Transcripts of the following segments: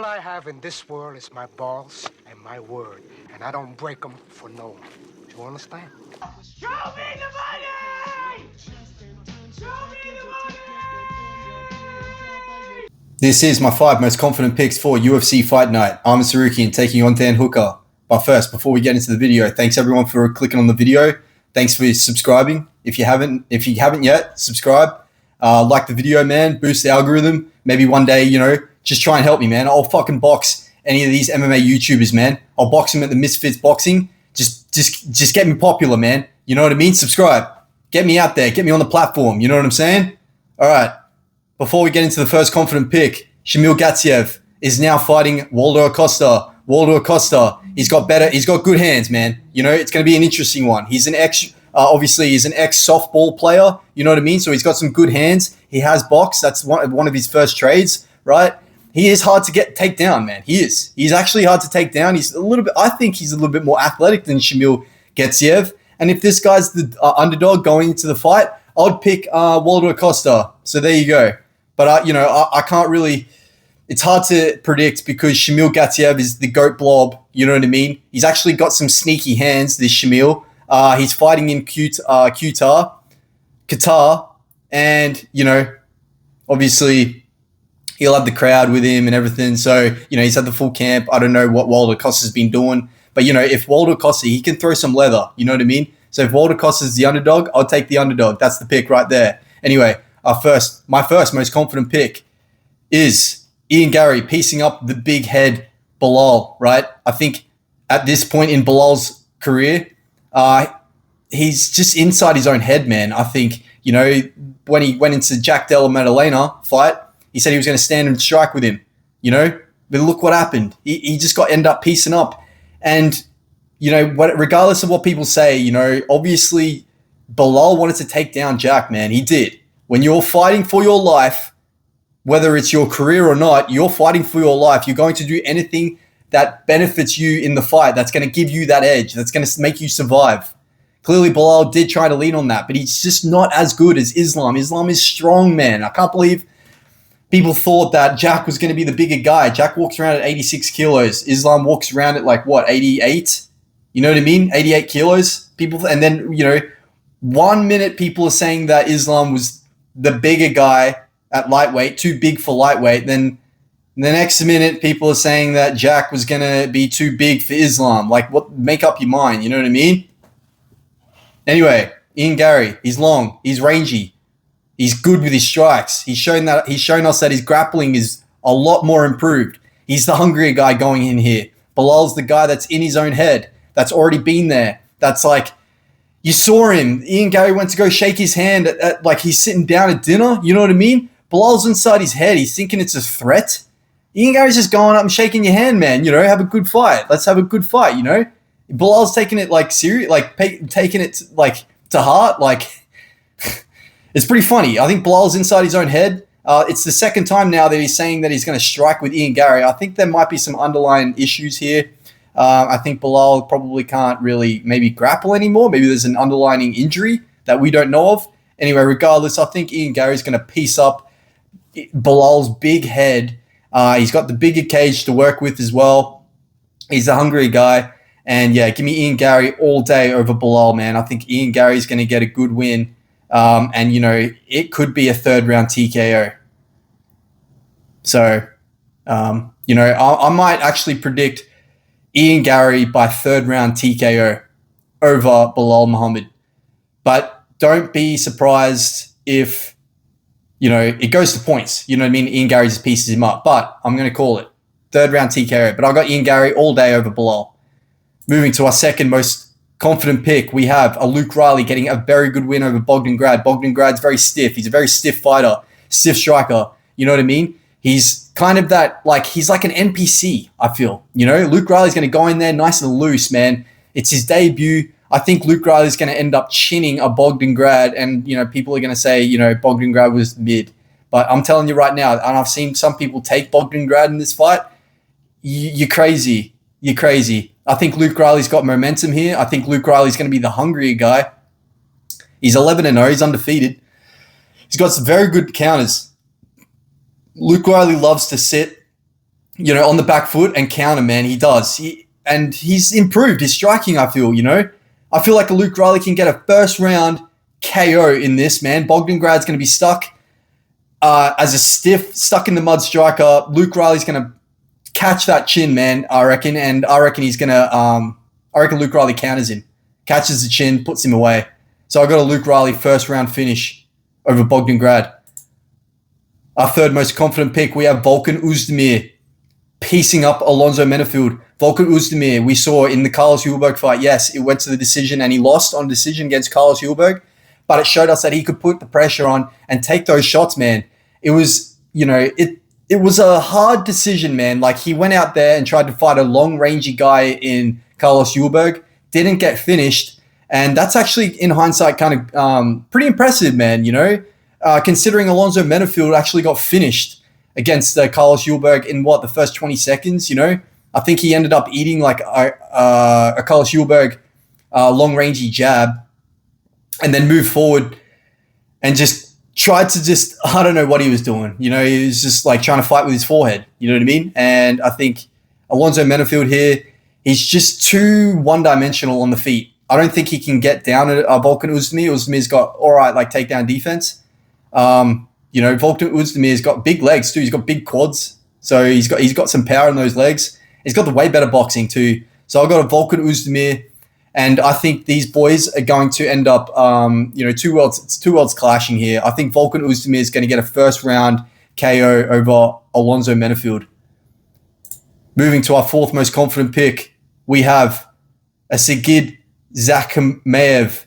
I have in this world is my balls and my word, and I don't break them for no one. Do you understand? Show me the money! Show me the money! This is my 5 most confident picks for UFC Fight Night. I'm Tsarukyan taking on Dan Hooker. But first, before we get into the video, thanks everyone for clicking on the video. Thanks for subscribing. If you haven't yet, subscribe. Like the video, man. Boost the algorithm. Maybe one day, just try and help me, man. I'll fucking box any of these MMA YouTubers, man. I'll box them at the Misfits Boxing. Just get me popular, man. You know what I mean? Subscribe. Get me out there. Get me on the platform. You know what I'm saying? All right. Before we get into the first confident pick, Gatsv is now fighting Waldo Costa. Waldo Costa, he's got good hands, man. It's going to be an interesting one. He's an he's an ex-softball player. You know what I mean? So he's got some good hands. He has boxed. That's one of his first trades, right? He is hard to take down, man. He is. He's actually hard to take down. I think he's a little bit more athletic than Gatsv. And if this guy's the underdog going into the fight, I'd pick Waldo Costa. So there you go. But, I can't really – it's hard to predict because Gatsv is the GOAT blob. You know what I mean? He's actually got some sneaky hands, this Shamil. He's fighting in Qatar. And, obviously he'll have the crowd with him and everything. So, he's had the full camp. I don't know what Waldo Costa's been doing. But, if Waldo Costa, he can throw some leather. You know what I mean? So if Waldo Costa's the underdog, I'll take the underdog. That's the pick right there. Anyway, my first most confident pick is Ian Garry piecing up the big head Belal, right? I think at this point in Belal's career, he's just inside his own head, man. I think, when he went into Jack Della Maddalena fight, he said he was going to stand and strike with him, but look what happened. He just ended up piecing up. And, regardless of what people say, obviously Belal wanted to take down Jack, man. He did. When you're fighting for your life, whether it's your career or not, you're fighting for your life. You're going to do anything that benefits you in the fight. That's going to give you that edge. That's going to make you survive. Clearly, Belal did try to lean on that, but he's just not as good as Islam. Islam is strong, man. I can't believe people thought that Jack was going to be the bigger guy. Jack walks around at 86 kilos. Islam walks around at 88? You know what I mean? 88 kilos. And then, 1 minute people are saying that Islam was the bigger guy at lightweight, too big for lightweight. Then the next minute, people are saying that Jack was going to be too big for Islam. Make up your mind. You know what I mean? Anyway, Ian Garry, he's long, he's rangy, he's good with his strikes. He's shown us that his grappling is a lot more improved. He's the hungrier guy going in here. Belal's the guy that's in his own head, that's already been there. That's you saw him. Ian Garry went to go shake his hand at he's sitting down at dinner. You know what I mean? Belal's inside his head. He's thinking it's a threat. Ian Garry's just going up and shaking your hand, man. Have a good fight. Let's have a good fight, Belal's taking it serious, taking it to heart. It's pretty funny. I think Belal's inside his own head. It's the second time now that he's saying that he's going to strike with Ian Garry. I think there might be some underlying issues here. I think Belal probably can't really maybe grapple anymore. Maybe there's an underlying injury that we don't know of. Anyway, regardless, I think Ian Garry's going to piece up Belal's big head. He's got the bigger cage to work with as well. He's a hungry guy. And yeah, give me Ian Garry all day over Belal, man. I think Ian Garry's going to get a good win. And, it could be a third round TKO. So, I might actually predict Ian Garry by third round TKO over Belal Muhammad. But don't be surprised if, it goes to points. You know what I mean? Ian Garry just pieces him up. But I'm going to call it third round TKO. But I got Ian Garry all day over Belal. Moving to our second most confident pick, we have a Luke Riley getting a very good win over Bognrad. Bognrad's very stiff. He's a very stiff fighter, stiff striker. You know what I mean? He's kind of that, he's like an NPC, I feel. Luke Riley's going to go in there nice and loose, man. It's his debut. I think Luke Riley's going to end up chinning a Bognrad, and, people are going to say, Bognrad was mid. But I'm telling you right now, and I've seen some people take Bognrad in this fight, you're crazy. You're crazy. I think Luke Riley's got momentum here. I think Luke Riley's going to be the hungrier guy. He's 11-0. He's undefeated. He's got some very good counters. Luke Riley loves to sit on the back foot and counter, man. He does. And he's improved his striking, I feel, I feel like a Luke Riley can get a first round KO in this, man. Bognrad's going to be stuck as a stiff, stuck in the mud striker. Luke Riley's going to catch that chin, man, I reckon. And I reckon he's going to, I reckon Luke Riley counters him, catches the chin, puts him away. So I got a Luke Riley first round finish over Bognrad. Our third most confident pick, we have Volkan Oezdemir piecing up Alonzo Menfield. Volkan Oezdemir, we saw in the Carlos Hulberg fight, yes, it went to the decision and he lost on decision against Carlos Hulberg, but it showed us that he could put the pressure on and take those shots, man. It was, it was a hard decision, man. Like, he went out there and tried to fight a long-rangey guy in Carlos Hulberg, didn't get finished, and that's actually, in hindsight, kind of pretty impressive, man, considering Alonzo Menfield actually got finished against Carlos Hulberg in the first 20 seconds, I think he ended up eating like a Carlos Hulberg long-rangey jab and then moved forward and just tried to I don't know what he was doing. He was just like trying to fight with his forehead, you know what I mean? And I think Alonzo Menfield here, he's just too one-dimensional on the feet. I don't think he can get down at Volkan Oezdemir. Özdemir's got all right, like, takedown defense. Volkan Özdemir's got big legs too. He's got big quads. So he's got some power in those legs. He's got the way better boxing too. So I've got a Volkan Oezdemir, and I think these boys are going to end up, two worlds clashing here. I think Volkan Oezdemir is going to get a first round KO over Alonzo Menfield. Moving to our fourth most confident pick, we have a Sigid Zakamev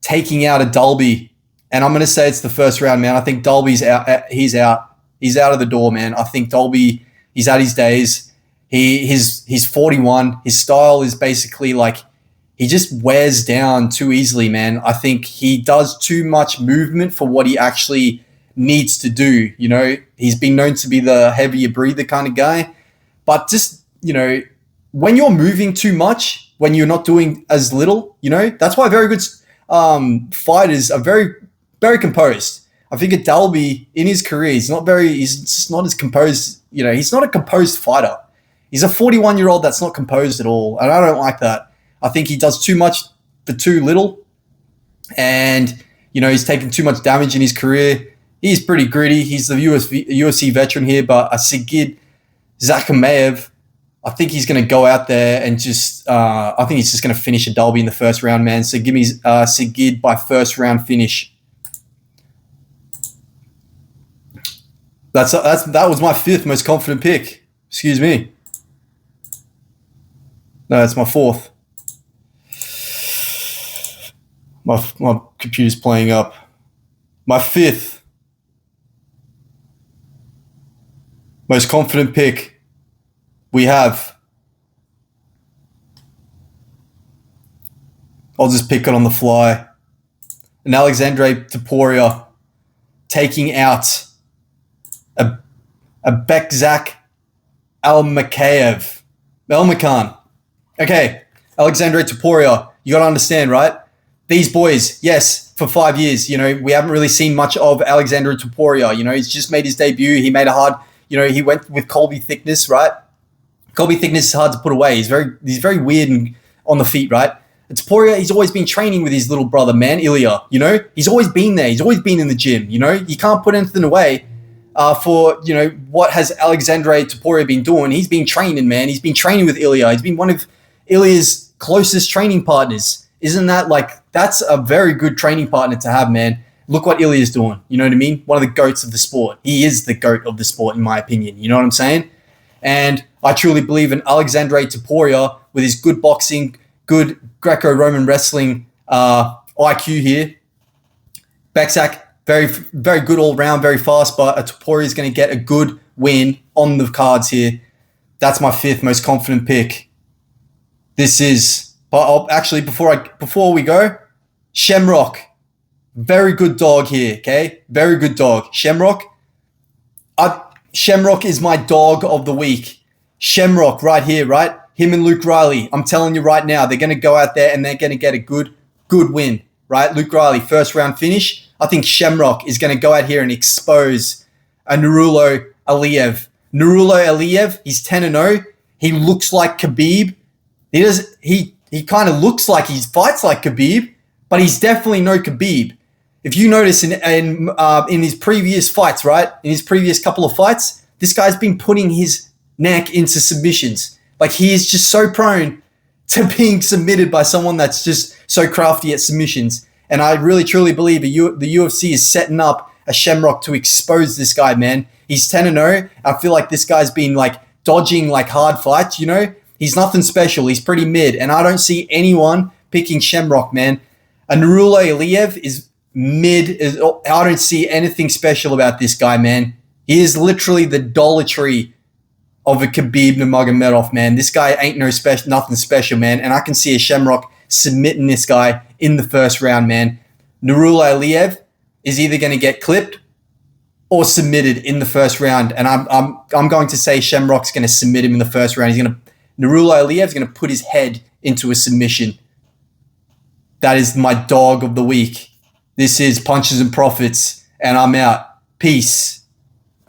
taking out a Dalby. And I'm going to say it's the first round, man. I think Dalby's out. He's out. He's out of the door, man. I think Dalby, he's at his days. He's 41. His style is basically like, he just wears down too easily, man. I think he does too much movement for what he actually needs to do. He's been known to be the heavier breather kind of guy. But just, when you're moving too much, when you're not doing as little, that's why very good fighters are very, very composed. I think at Dalby in his career, he's just not as composed. He's not a composed fighter. He's a 41-year-old that's not composed at all. And I don't like that. I think he does too much for too little. And, he's taken too much damage in his career. He's pretty gritty. He's the UFC veteran here, but a Sigid Zakamev, I think he's going to go out there and just, I think he's just going to finish a Dalby in the first round, man. So give me Sigid by first round finish. That was my fifth most confident pick. Excuse me. No, that's my fourth. My computer's playing up. My fifth most confident pick, we have, I'll just pick it on the fly, an Alexandre Topuria taking out a Bekzak Almvakan. Okay, Alexandre Topuria, you got to understand, right? These boys, yes, for 5 years, we haven't really seen much of Alexandre Topuria. He's just made his debut. He made a hard, he went with Colby Thickness, right? Colby Thickness is hard to put away. He's very weird and on the feet, right? And Topuria, he's always been training with his little brother, man, Ilya. He's always been there. He's always been in the gym. You can't put anything away for what has Alexandre Topuria been doing. He's been training, man. He's been training with Ilya. He's been one of Ilya's closest training partners. Isn't that that's a very good training partner to have, man? Look what Ilya's doing. You know what I mean? One of the GOATs of the sport. He is the GOAT of the sport, in my opinion. You know what I'm saying? And I truly believe in Alexandre Topuria with his good boxing, good Greco-Roman wrestling IQ here. Bekzak, very, very good all round, very fast, but Topuria is going to get a good win on the cards here. That's my fifth most confident pick. Actually, before we go, Shemrock, very good dog here, okay? Very good dog. Shemrock is my dog of the week. Shemrock right here, right? Him and Luke Riley. I'm telling you right now, they're going to go out there and they're going to get a good win, right? Luke Riley, first round finish. I think Shemrock is going to go out here and expose a Nurulo Aliyev Nurullo Aliyev, he's 10-0. He looks like Khabib. He kind of looks like he fights like Khabib, but he's definitely no Khabib. If you notice in his previous fights, right? In his previous couple of fights, this guy's been putting his neck into submissions. Like, he is just so prone to being submitted by someone that's just so crafty at submissions. And I really, truly believe the UFC is setting up a Shemrock to expose this guy, man. He's 10-0. I feel like this guy's been, like, dodging, like, hard fights, you know? He's nothing special. He's pretty mid. And I don't see anyone picking Shemrock, man. And Nurullo Aliyev is mid. I don't see anything special about this guy, man. He is literally the Dollar Tree of a Khabib Nurmagomedov, man. This guy ain't nothing special, man. And I can see a Shemrock submitting this guy in the first round, man. Nurullo Aliyev is either going to get clipped or submitted in the first round. And I'm going to say Shemrock's going to submit him in the first round. Nurullo Aliyev's going to put his head into a submission. That is my dog of the week. This is Punches and Profits, and I'm out. Peace.